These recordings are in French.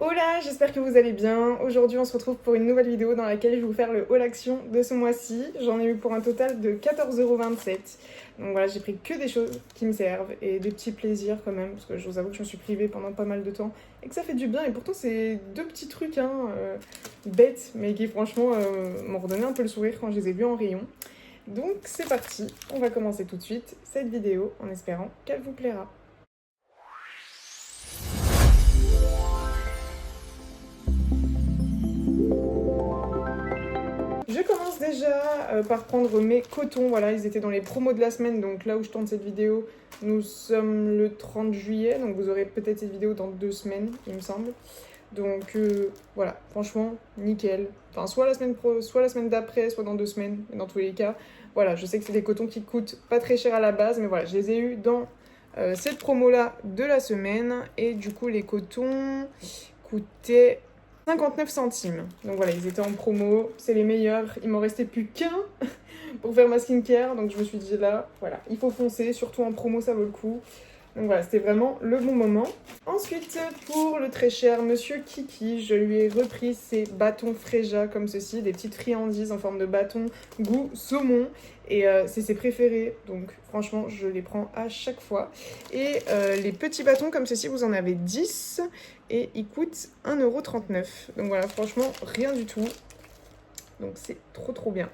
Hola, j'espère que vous allez bien. Aujourd'hui, on se retrouve pour une nouvelle vidéo dans laquelle je vais vous faire le haul action de ce mois-ci. J'en ai eu pour un total de 14,27 €. Donc voilà, j'ai pris que des choses qui me servent et des petits plaisirs quand même, parce que je vous avoue que je me suis privée pendant pas mal de temps et que ça fait du bien. Et pourtant, c'est deux petits trucs bêtes, mais qui franchement m'ont redonné un peu le sourire quand je les ai vus en rayon. Donc c'est parti, on va commencer tout de suite cette vidéo en espérant qu'elle vous plaira. Je commence déjà par prendre mes cotons, voilà, ils étaient dans les promos de la semaine, donc là où je tourne cette vidéo, nous sommes le 30 juillet, donc vous aurez peut-être cette vidéo dans 2 semaines, il me semble. Donc voilà, franchement, nickel. Enfin, soit la semaine d'après, soit dans 2 semaines, mais dans tous les cas, voilà, je sais que c'est des cotons qui coûtent pas très cher à la base, mais voilà, je les ai eus dans cette promo-là de la semaine, et du coup, les cotons coûtaient 59 centimes. Donc voilà, ils étaient en promo, c'est les meilleurs. Il m'en restait plus qu'un pour faire ma skincare. Donc je me suis dit là, voilà, il faut foncer, surtout en promo, ça vaut le coup. Donc voilà, c'était vraiment le bon moment. Ensuite, pour le très cher Monsieur Kiki, je lui ai repris ses bâtons Freja comme ceci, des petites friandises en forme de bâton goût saumon. Et c'est ses préférés, donc franchement, je les prends à chaque fois. Et les petits bâtons comme ceci, vous en avez 10 et ils coûtent 1,39 €. Donc voilà, franchement, rien du tout. Donc c'est trop bien.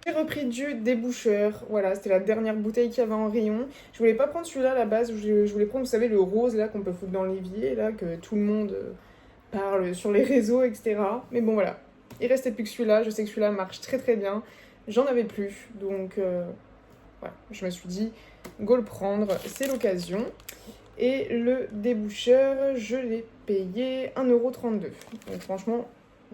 J'ai repris du déboucheur, voilà, c'était la dernière bouteille qu'il y avait en rayon. Je voulais pas prendre celui-là à la base, je voulais prendre, vous savez, le rose là qu'on peut foutre dans l'évier, là, que tout le monde parle sur les réseaux, etc. Mais bon, voilà, il restait plus que celui-là, je sais que celui-là marche très bien. J'en avais plus, donc voilà, je me suis dit, go le prendre, c'est l'occasion. Et le déboucheur, je l'ai payé 1,32 €. Donc franchement,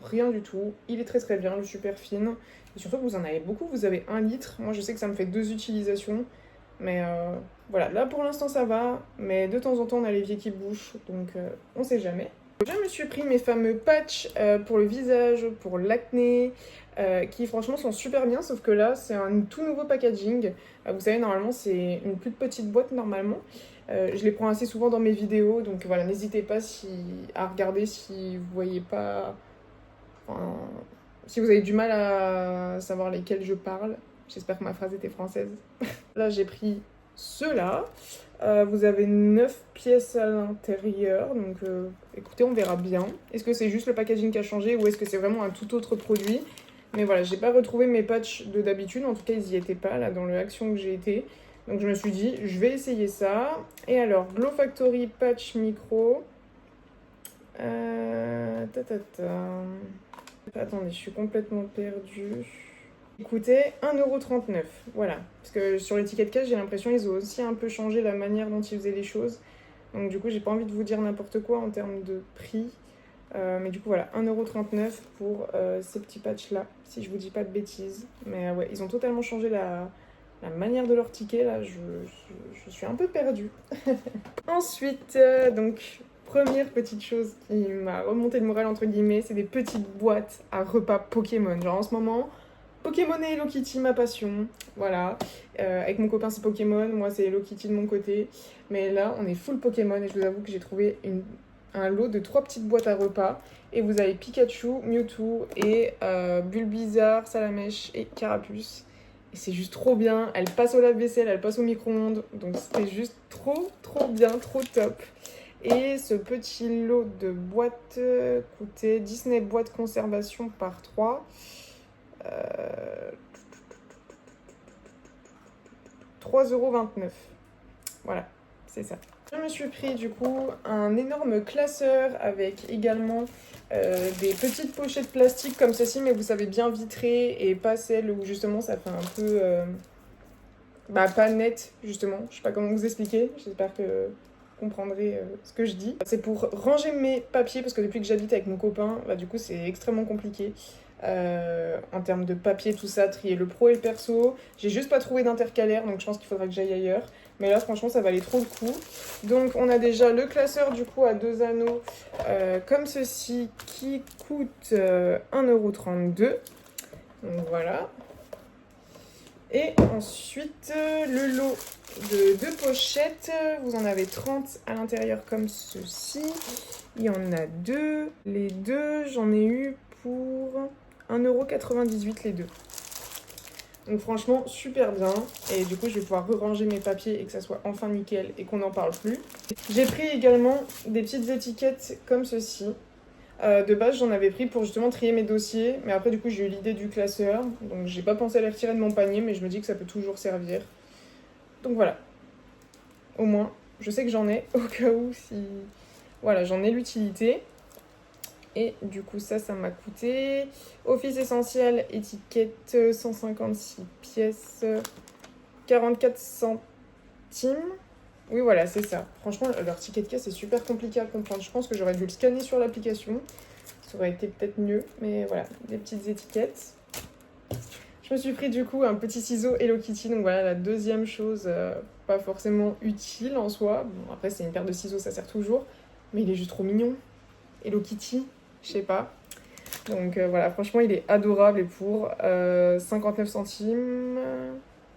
rien du tout. Il est très bien, le super fine. Et surtout que vous en avez beaucoup, vous avez 1 litre. Moi je sais que ça me fait 2 utilisations. Mais voilà, là pour l'instant ça va. Mais de temps en temps on a l'évier qui bouche, donc on sait jamais. Je me suis pris mes fameux patchs pour le visage, pour l'acné, qui franchement sont super bien, sauf que là c'est un tout nouveau packaging. Vous savez, normalement c'est une plus petite boîte normalement. Je les prends assez souvent dans mes vidéos, donc voilà, n'hésitez pas à regarder si vous voyez pas... Enfin, si vous avez du mal à savoir lesquels je parle. J'espère que ma phrase était française. Là j'ai pris ceux-là. Vous avez 9 pièces à l'intérieur, donc écoutez, on verra bien. Est-ce que c'est juste le packaging qui a changé ou est-ce que c'est vraiment un tout autre produit? Mais voilà, j'ai pas retrouvé mes patchs de d'habitude, en tout cas ils y étaient pas là dans le Action que j'ai été. Donc je me suis dit, je vais essayer ça. Et alors, Glow Factory Patch Micro. Attendez, je suis complètement perdue. Coûtait 1,39 €. Voilà. Parce que sur l'étiquette cash, j'ai l'impression qu'ils ont aussi un peu changé la manière dont ils faisaient les choses. Donc du coup, j'ai pas envie de vous dire n'importe quoi en termes de prix. Mais du coup, voilà, 1,39 € pour ces petits patchs-là, si je vous dis pas de bêtises. Mais ouais, ils ont totalement changé la manière de leur ticket, là, je suis un peu perdue. Ensuite, donc, première petite chose qui m'a remonté le moral, entre guillemets, c'est des petites boîtes à repas Pokémon. Genre en ce moment, Pokémon et Hello Kitty, ma passion. Voilà. Avec mon copain, c'est Pokémon. Moi, c'est Hello Kitty de mon côté. Mais là, on est full Pokémon. Et je vous avoue que j'ai trouvé un lot de 3 petites boîtes à repas. Et vous avez Pikachu, Mewtwo et Bulbizarre, Salamèche et Carapuce. Et c'est juste trop bien. Elle passe au lave-vaisselle, elle passe au micro-ondes. Donc c'était juste trop bien, trop top. Et ce petit lot de boîtes coûtait Disney boîte conservation par 3. 3,29 €. Voilà, c'est ça. Je me suis pris du coup un énorme classeur avec également des petites pochettes plastiques comme ceci, mais vous savez, bien vitrées et pas celles où justement ça fait un peu pas net justement. Je sais pas comment vous expliquer, j'espère que vous comprendrez ce que je dis. C'est pour ranger mes papiers parce que depuis que j'habite avec mon copain, du coup c'est extrêmement compliqué. En termes de papier, tout ça, trier le pro et le perso. J'ai juste pas trouvé d'intercalaire, donc je pense qu'il faudra que j'aille ailleurs. Mais là, franchement, ça valait trop le coup. Donc, on a déjà le classeur, du coup, à 2 anneaux, comme ceci, qui coûte 1,32 €. Donc, voilà. Et ensuite, le lot de 2 pochettes. Vous en avez 30 à l'intérieur comme ceci. Il y en a 2. Les deux, j'en ai eu pour 1,98€ les deux. Donc franchement, super bien. Et du coup, je vais pouvoir ranger mes papiers et que ça soit enfin nickel et qu'on n'en parle plus. J'ai pris également des petites étiquettes comme ceci. De base, j'en avais pris pour justement trier mes dossiers. Mais après, du coup, j'ai eu l'idée du classeur. Donc, j'ai pas pensé à les retirer de mon panier, mais je me dis que ça peut toujours servir. Donc voilà. Au moins, je sais que j'en ai au cas où si... Voilà, j'en ai l'utilité. Et du coup, ça m'a coûté. Office essentiel, étiquette 156 pièces, 44 centimes. Oui, voilà, c'est ça. Franchement, leur ticket de caisse est super compliqué à comprendre. Je pense que j'aurais dû le scanner sur l'application. Ça aurait été peut-être mieux. Mais voilà, des petites étiquettes. Je me suis pris du coup un petit ciseau Hello Kitty. Donc voilà, la deuxième chose pas forcément utile en soi. Bon, après, c'est une paire de ciseaux, ça sert toujours. Mais il est juste trop mignon. Hello Kitty, je sais pas. Donc voilà, franchement, il est adorable et pour 59 centimes...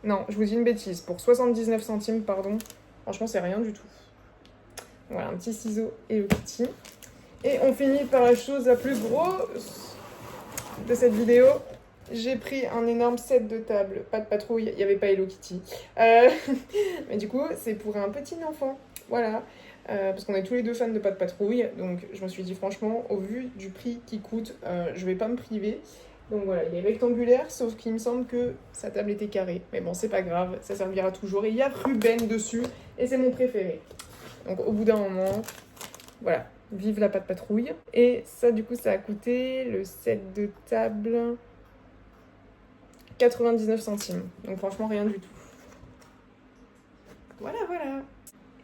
Non, je vous dis une bêtise. Pour 79 centimes, pardon. Franchement, c'est rien du tout. Voilà, un petit ciseau Hello Kitty. Et on finit par la chose la plus grosse de cette vidéo. J'ai pris un énorme set de table. Pas de patrouille, il n'y avait pas Hello Kitty. Mais du coup, c'est pour un petit enfant. Voilà. Parce qu'on est tous les deux fans de Pas de Patrouille, donc je me suis dit franchement, au vu du prix qu'il coûte, je vais pas me priver. Donc voilà, il est rectangulaire, sauf qu'il me semble que sa table était carrée. Mais bon, c'est pas grave, ça servira toujours. Et il y a Ruben dessus, et c'est mon préféré. Donc au bout d'un moment, voilà, vive la Pas de Patrouille. Et ça, du coup, ça a coûté le set de table 99 centimes. Donc franchement, rien du tout. Voilà, voilà.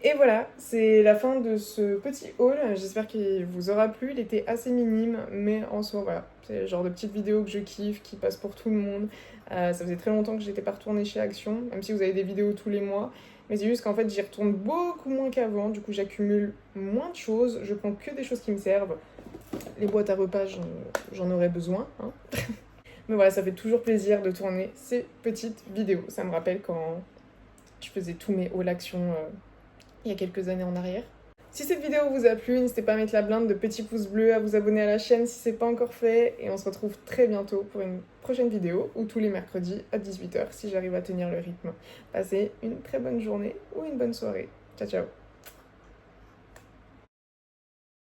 Et voilà, c'est la fin de ce petit haul. J'espère qu'il vous aura plu. Il était assez minime, mais en soi, voilà. C'est le genre de petite vidéo que je kiffe, qui passe pour tout le monde. Ça faisait très longtemps que j'étais pas retournée chez Action, même si vous avez des vidéos tous les mois. Mais c'est juste qu'en fait, j'y retourne beaucoup moins qu'avant. Du coup, j'accumule moins de choses. Je prends que des choses qui me servent. Les boîtes à repas, j'en aurais besoin, hein. Mais voilà, ça fait toujours plaisir de tourner ces petites vidéos. Ça me rappelle quand je faisais tous mes hauls Action il y a quelques années en arrière. Si cette vidéo vous a plu, n'hésitez pas à mettre la blinde de petits pouces bleus, à vous abonner à la chaîne si ce n'est pas encore fait. Et on se retrouve très bientôt pour une prochaine vidéo, ou tous les mercredis à 18h si j'arrive à tenir le rythme. Passez une très bonne journée ou une bonne soirée. Ciao ciao.